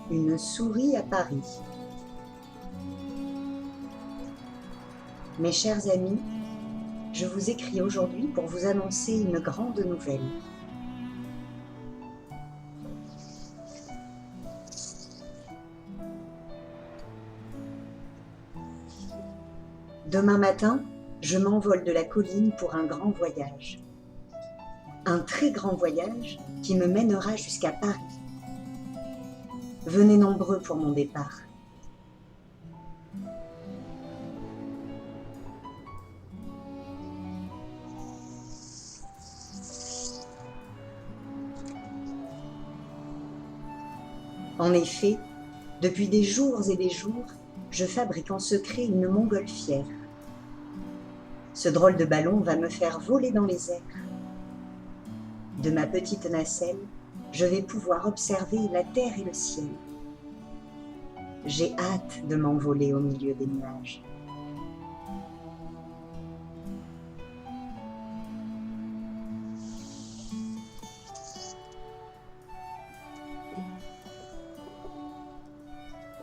Une souris à Paris. Mes chers amis, je vous écris aujourd'hui pour vous annoncer une grande nouvelle. Demain matin, je m'envole de la colline pour un grand voyage. Un très grand voyage qui me mènera jusqu'à Paris. Venez nombreux pour mon départ. En effet, depuis des jours et des jours, je fabrique en secret une montgolfière. Ce drôle de ballon va me faire voler dans les airs. De ma petite nacelle, je vais pouvoir observer la terre et le ciel. J'ai hâte de m'envoler au milieu des nuages.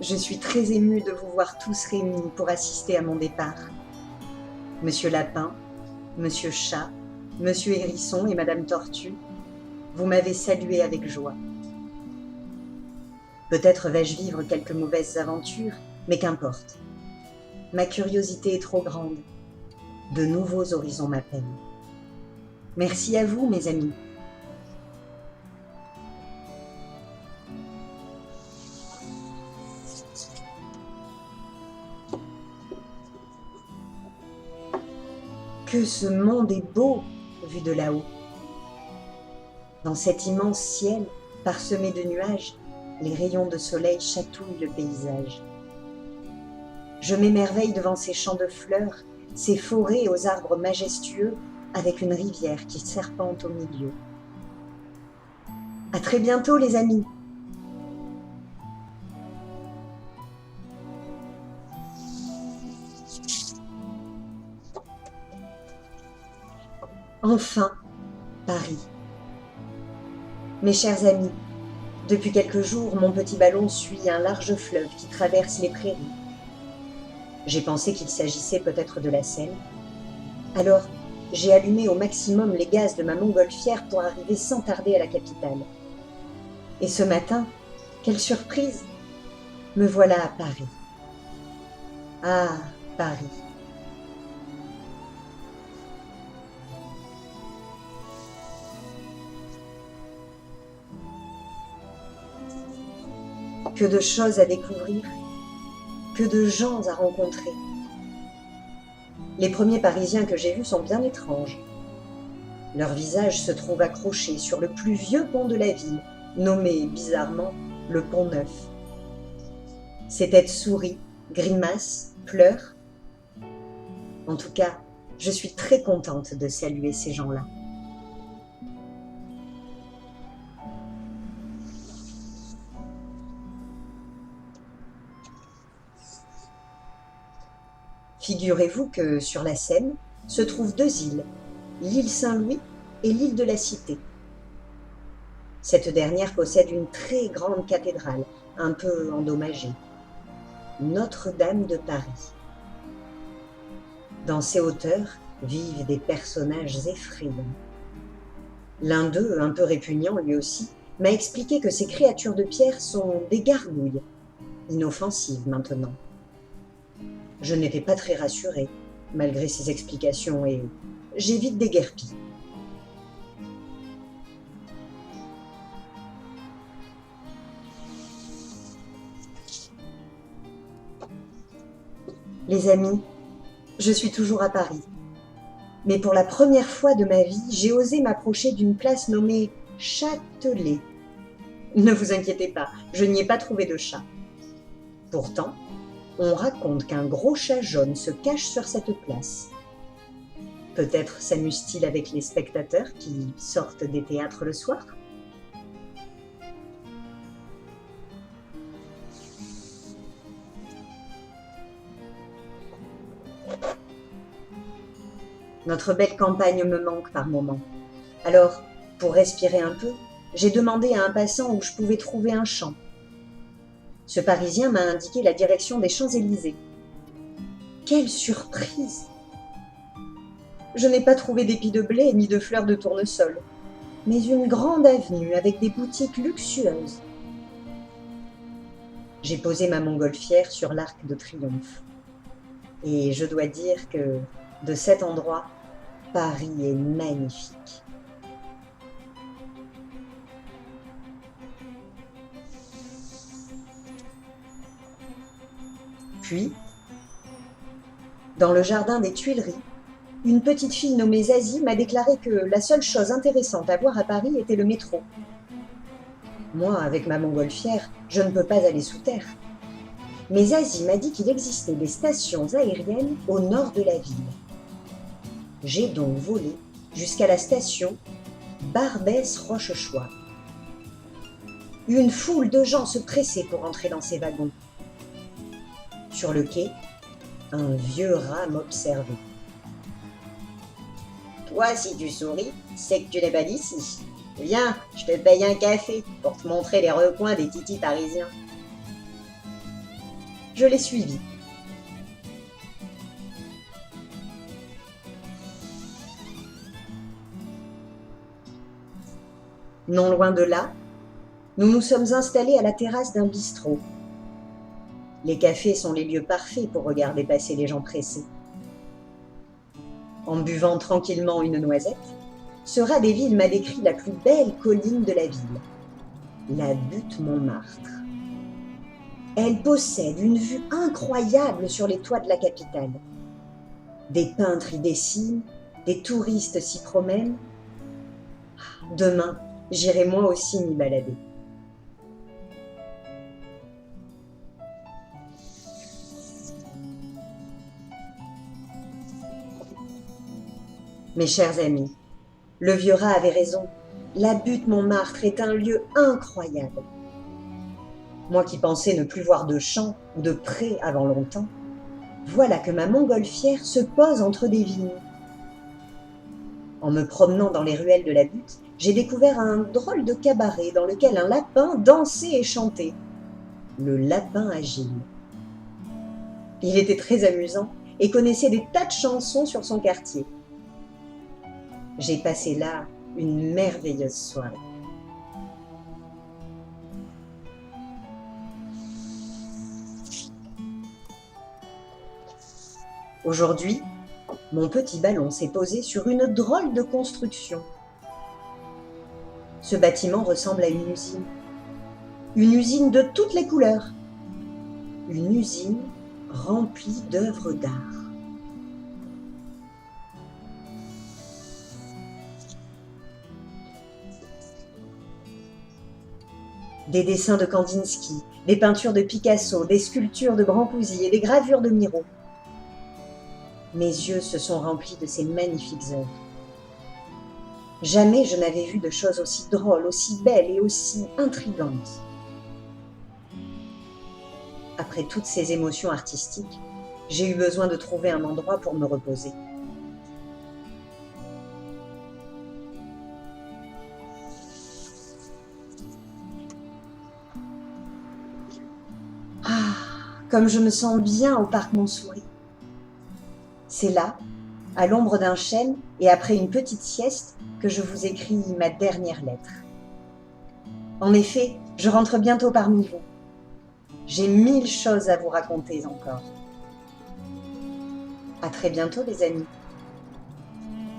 Je suis très émue de vous voir tous réunis pour assister à mon départ. Monsieur Lapin, Monsieur Chat, Monsieur Hérisson et Madame Tortue, vous m'avez salué avec joie. Peut-être vais-je vivre quelques mauvaises aventures, mais qu'importe. Ma curiosité est trop grande. De nouveaux horizons m'appellent. Merci à vous, mes amis. Que ce monde est beau, vu de là-haut. Dans cet immense ciel, parsemé de nuages, les rayons de soleil chatouillent le paysage. Je m'émerveille devant ces champs de fleurs, ces forêts aux arbres majestueux, avec une rivière qui serpente au milieu. À très bientôt, les amis! Enfin, Paris. Mes chers amis, depuis quelques jours, mon petit ballon suit un large fleuve qui traverse les prairies. J'ai pensé qu'il s'agissait peut-être de la Seine. Alors, j'ai allumé au maximum les gaz de ma montgolfière pour arriver sans tarder à la capitale. Et ce matin, quelle surprise! Me voilà à Paris. Ah, Paris. Que de choses à découvrir, que de gens à rencontrer. Les premiers Parisiens que j'ai vus sont bien étranges. Leurs visages se trouvent accrochés sur le plus vieux pont de la ville, nommé bizarrement le Pont Neuf. Ces têtes sourient, grimacent, pleurent. En tout cas, je suis très contente de saluer ces gens-là. Figurez-vous que sur la Seine se trouvent deux îles, l'île Saint-Louis et l'île de la Cité. Cette dernière possède une très grande cathédrale, un peu endommagée, Notre-Dame de Paris. Dans ses hauteurs vivent des personnages effrayants. L'un d'eux, un peu répugnant lui aussi, m'a expliqué que ces créatures de pierre sont des gargouilles, inoffensives maintenant. Je n'étais pas très rassurée, malgré ces explications, et j'ai vite déguerpi. Les amis, je suis toujours à Paris. Mais pour la première fois de ma vie, j'ai osé m'approcher d'une place nommée Châtelet. Ne vous inquiétez pas, je n'y ai pas trouvé de chat. Pourtant, on raconte qu'un gros chat jaune se cache sur cette place. Peut-être s'amuse-t-il avec les spectateurs qui sortent des théâtres le soir? Notre belle campagne me manque par moments. Alors, pour respirer un peu, j'ai demandé à un passant où je pouvais trouver un champ. Ce Parisien m'a indiqué la direction des Champs-Élysées. Quelle surprise! Je n'ai pas trouvé d'épis de blé ni de fleurs de tournesol, mais une grande avenue avec des boutiques luxueuses. J'ai posé ma montgolfière sur l'Arc de Triomphe. Et je dois dire que, de cet endroit, Paris est magnifique. Puis, dans le jardin des Tuileries, une petite fille nommée Zazie m'a déclaré que la seule chose intéressante à voir à Paris était le métro. Moi, avec ma montgolfière, je ne peux pas aller sous terre. Mais Zazie m'a dit qu'il existait des stations aériennes au nord de la ville. J'ai donc volé jusqu'à la station Barbès-Rochechouart. Une foule de gens se pressaient pour entrer dans ces wagons. Sur le quai, un vieux rat m'observait. « Toi, si tu souris, c'est que tu n'es pas d'ici. Viens, je te paye un café pour te montrer les recoins des titis parisiens. » Je l'ai suivi. Non loin de là, nous nous sommes installés à la terrasse d'un bistrot. Les cafés sont les lieux parfaits pour regarder passer les gens pressés. En buvant tranquillement une noisette, ce rat des villes m'a décrit la plus belle colline de la ville, la butte Montmartre. Elle possède une vue incroyable sur les toits de la capitale. Des peintres y dessinent, des touristes s'y promènent. Demain, j'irai moi aussi m'y balader. Mes chers amis, le vieux rat avait raison. La butte Montmartre est un lieu incroyable. Moi qui pensais ne plus voir de champs ou de prés avant longtemps, voilà que ma montgolfière se pose entre des vignes. En me promenant dans les ruelles de la butte, j'ai découvert un drôle de cabaret dans lequel un lapin dansait et chantait. Le lapin agile. Il était très amusant et connaissait des tas de chansons sur son quartier. J'ai passé là une merveilleuse soirée. Aujourd'hui, mon petit ballon s'est posé sur une drôle de construction. Ce bâtiment ressemble à une usine. Une usine de toutes les couleurs. Une usine remplie d'œuvres d'art. Des dessins de Kandinsky, des peintures de Picasso, des sculptures de Brancusi et des gravures de Miro. Mes yeux se sont remplis de ces magnifiques œuvres. Jamais je n'avais vu de choses aussi drôles, aussi belles et aussi intrigantes. Après toutes ces émotions artistiques, j'ai eu besoin de trouver un endroit pour me reposer. Ah, comme je me sens bien au parc Montsouris. C'est là, à l'ombre d'un chêne et après une petite sieste, que je vous écris ma dernière lettre. En effet, je rentre bientôt parmi vous. J'ai 1000 choses à vous raconter encore. À très bientôt les amis.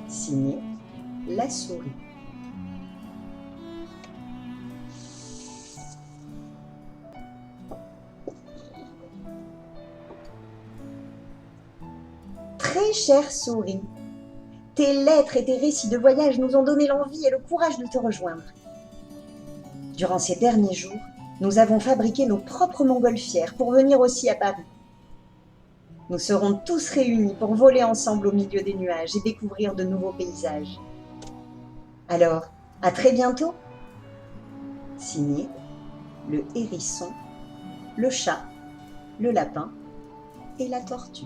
Signé La Souris. Très chère souris, tes lettres et tes récits de voyage nous ont donné l'envie et le courage de te rejoindre. Durant ces derniers jours, nous avons fabriqué nos propres montgolfières pour venir aussi à Paris. Nous serons tous réunis pour voler ensemble au milieu des nuages et découvrir de nouveaux paysages. Alors, à très bientôt. Signé le hérisson, le chat, le lapin et la tortue.